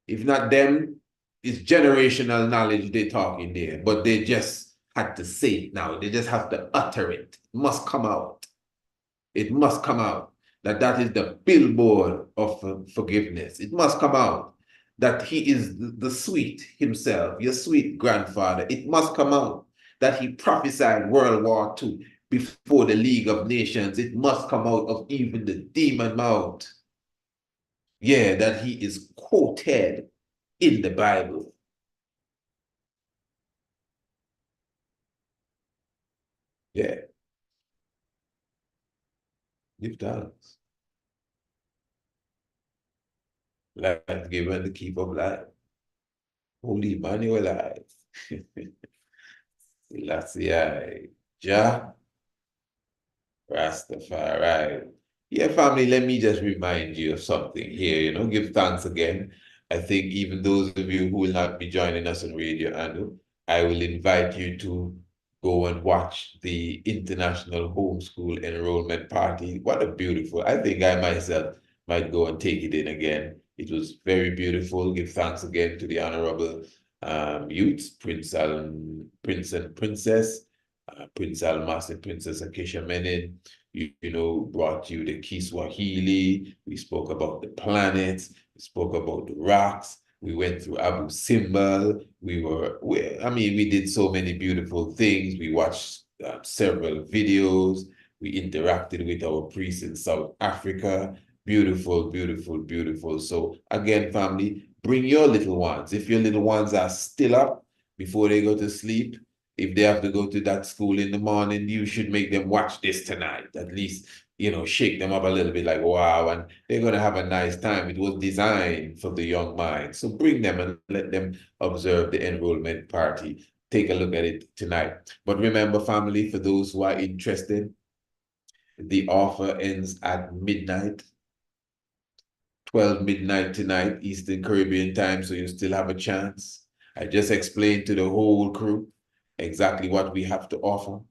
If not them, it's generational knowledge they're talking there, but they just had to say it now. They just have to utter it. It must come out. It must come out that is the billboard of forgiveness. It must come out that he is the sweet himself, your sweet grandfather. It must come out that he prophesied World War II before the League of Nations. It must come out of even the demon mouth. Yeah, that he is quoted in the Bible. Yeah. Give thanks. Life given the keep of life. Holy Emmanuel life. Selassie, Jah, Rastafari. Yeah, family, let me just remind you of something here, give thanks again. I think even those of you who will not be joining us on Radio Anu, I will invite you to go and watch the International Homeschool Enrollment Party. What a beautiful, I think I myself might go and take it in again. It was very beautiful. Give thanks again to the Honorable youths, Prince and Princess, Prince Almas and Princess Acacia Menin, brought you the Kiswahili. We spoke about the planets. We spoke about the rocks. We went through Abu Simbel. We did so many beautiful things. We watched several videos. We interacted with our priests in South Africa. Beautiful, beautiful, beautiful. So again, family, bring your little ones. If your little ones are still up before they go to sleep, if they have to go to that school in the morning, you should make them watch this tonight. At least, shake them up a little bit like, wow, and they're going to have a nice time. It was designed for the young mind. So bring them and let them observe the enrollment party. Take a look at it tonight. But remember, family, for those who are interested, the offer ends at midnight. 12 midnight tonight, Eastern Caribbean time, so you still have a chance. I just explained to the whole crew exactly what we have to offer.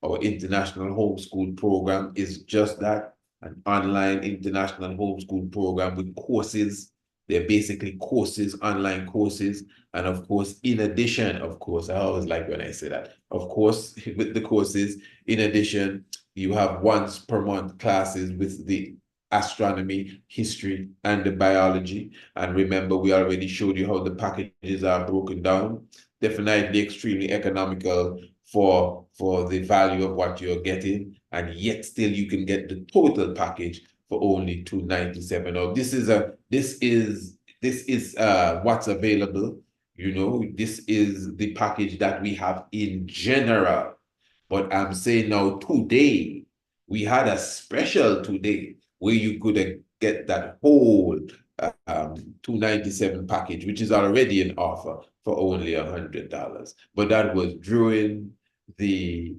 Our international homeschool program is just that, an online international homeschool program with courses. They're basically courses, online courses. And of course, in addition, I always like when I say that, of course, with the courses, in addition, you have once per month classes with the astronomy, history, and the biology. And remember, we already showed you how the packages are broken down. Definitely extremely economical for the value of what you're getting, and yet still you can get the total package for only $297. Now, this is what's available. This is the package that we have in general. But I'm saying now today, we had a special today where you could get that whole $297 package, which is already an offer for only $100. But that was during the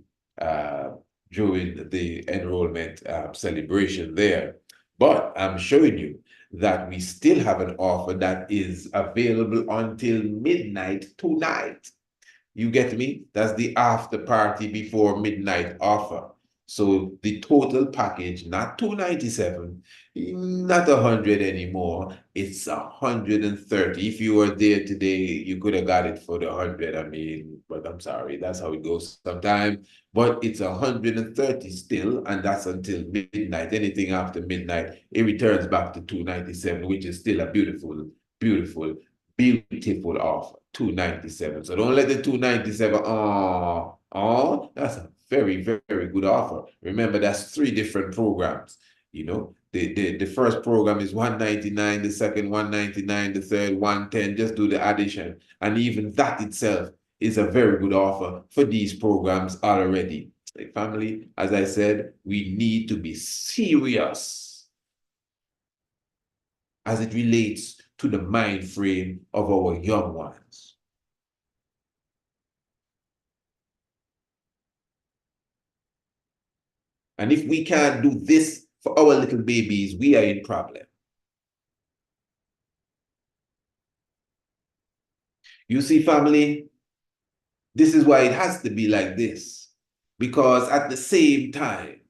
enrollment celebration there. But I'm showing you that we still have an offer that is available until midnight tonight. You get me? That's the after party before midnight offer. So the total package, not $297, not 100 anymore. It's 130. If you were there today, you could have got it for the 100. I mean, but I'm sorry, that's how it goes sometimes. But it's 130 still, and that's until midnight. Anything after midnight, it returns back to 297, which is still a beautiful, beautiful, beautiful offer. 297. So don't let the 297, that's a very, very good offer. Remember, that's 3 different programs. You know, the first program is 199, the second 199, the third 110. Just do the addition. And even that itself is a very good offer for these programs already. Family, as I said, we need to be serious as it relates to the mind frame of our young ones. And if we can't do this for our little babies, we are in problem. You see, family, this is why it has to be like this. Because at the same time,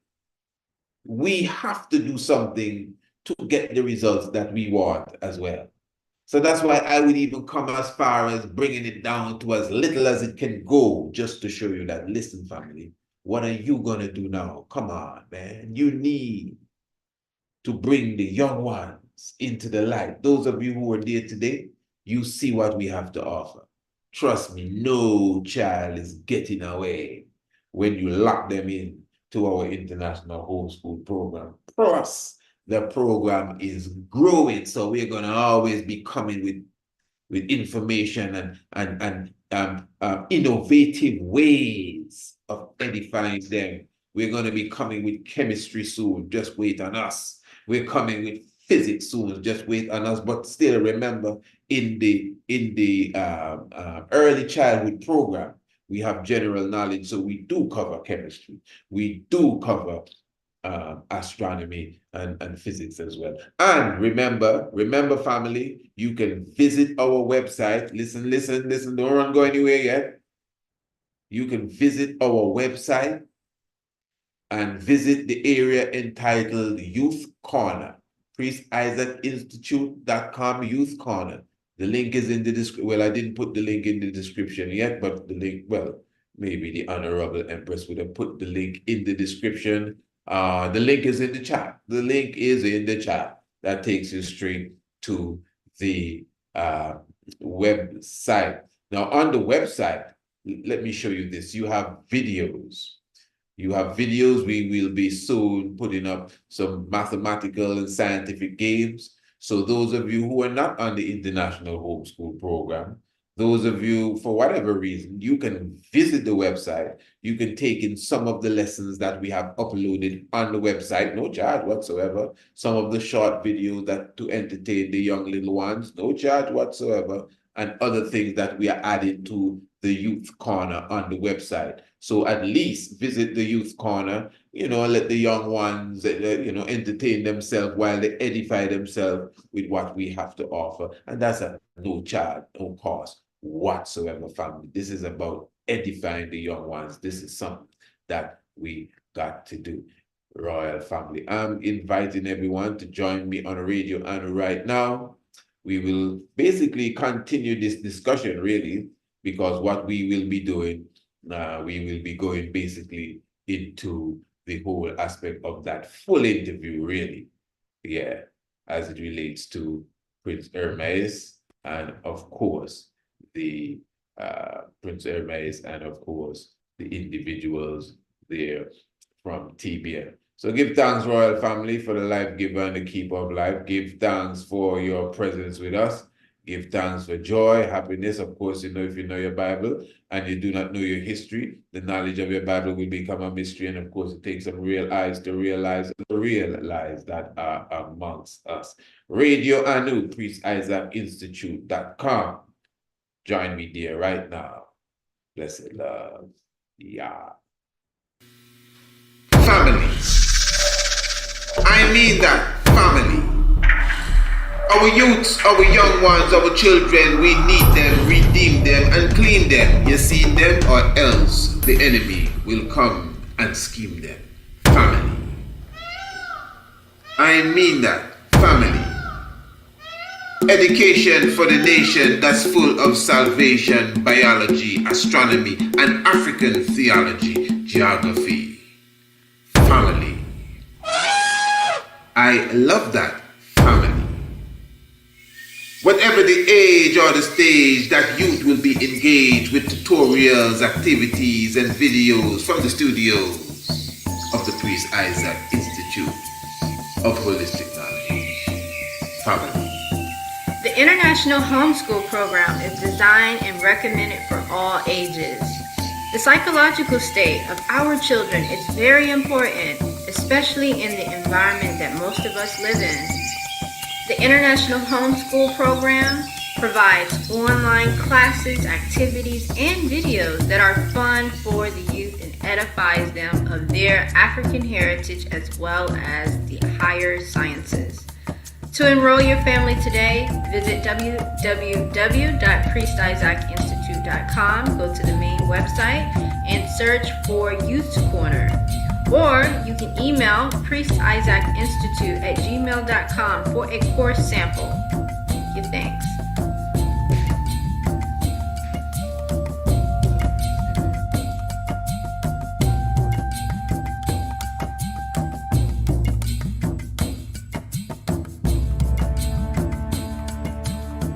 we have to do something to get the results that we want as well. So that's why I would even come as far as bringing it down to as little as it can go, just to show you that, listen, family, what are you going to do now? Come on, man. You need to bring the young ones into the light. Those of you who are there today, you see what we have to offer. Trust me, no child is getting away when you lock them in to our international homeschool program. Plus, the program is growing, so we're going to always be coming with information and innovative ways of edifying them. We're going to be coming with chemistry soon. Just wait on us. We're coming with physics soon. Just wait on us. But still, remember, in the early childhood program, we have general knowledge, so we do cover chemistry. We do cover astronomy and physics as well. And remember, family, you can visit our website. Listen, don't go anywhere yet. You can visit our website and visit the area entitled Youth Corner, PriestIsaacInstitute.com Youth Corner. The link is in the description. Well, I didn't put the link in the description yet, but the link, well, maybe the Honorable Empress would have put the link in the description. The link is in the chat. The link is in the chat. That takes you straight to the website. Now, on the website, let me show you this. You have videos. We will be soon putting up some mathematical and scientific games. So those of you who are not on the International Homeschool Program, those of you, for whatever reason, you can visit the website. You can take in some of the lessons that we have uploaded on the website, no charge whatsoever. Some of the short videos that to entertain the young little ones, no charge whatsoever. And other things that we are adding to the Youth Corner on the website. So at least visit the Youth Corner, let the young ones, entertain themselves while they edify themselves with what we have to offer. And that's at no charge, no cost whatsoever, family. This is about edifying the young ones. This is something that we got to do. Royal family, I'm inviting everyone to join me on Radio and right now. We will basically continue this discussion, really, because what we will be doing, we will be going basically into the whole aspect of that full interview, really. Yeah, as it relates to Prince Hermes and, of course, the Prince Hermes and, of course, the individuals there from TBN. So give thanks, Royal Family, for the life giver and the keeper of life. Give thanks for your presence with us. Give thanks for joy, happiness. Of course, if you know your Bible and you do not know your history, the knowledge of your Bible will become a mystery. And of course, it takes some real eyes to realize the real lies that are amongst us. Radio Anu, PriestIsaacInstitute.com. Join me there right now. Blessed love. Yeah. Family. I mean that, family. Our youths, our young ones, our children, we need them, redeem them, and clean them. You see them, or else the enemy will come and scheme them. Family. I mean that. Family. Education for the nation that's full of salvation, biology, astronomy, and African theology, geography. Family. I love that. Family. Whatever the age or the stage, that youth will be engaged with tutorials, activities, and videos from the studios of the Priest Isaac Institute of Holistic Knowledge. Family. The International Homeschool Program is designed and recommended for all ages. The psychological state of our children is very important, especially in the environment that most of us live in. The International Homeschool Program provides online classes, activities, and videos that are fun for the youth and edifies them of their African heritage as well as the higher sciences. To enroll your family today, visit www.priestisaacinstitute.com, go to the main website, and search for Youth Corner. Or you can email priestisaacinstitute@gmail.com for a course sample. Give thanks.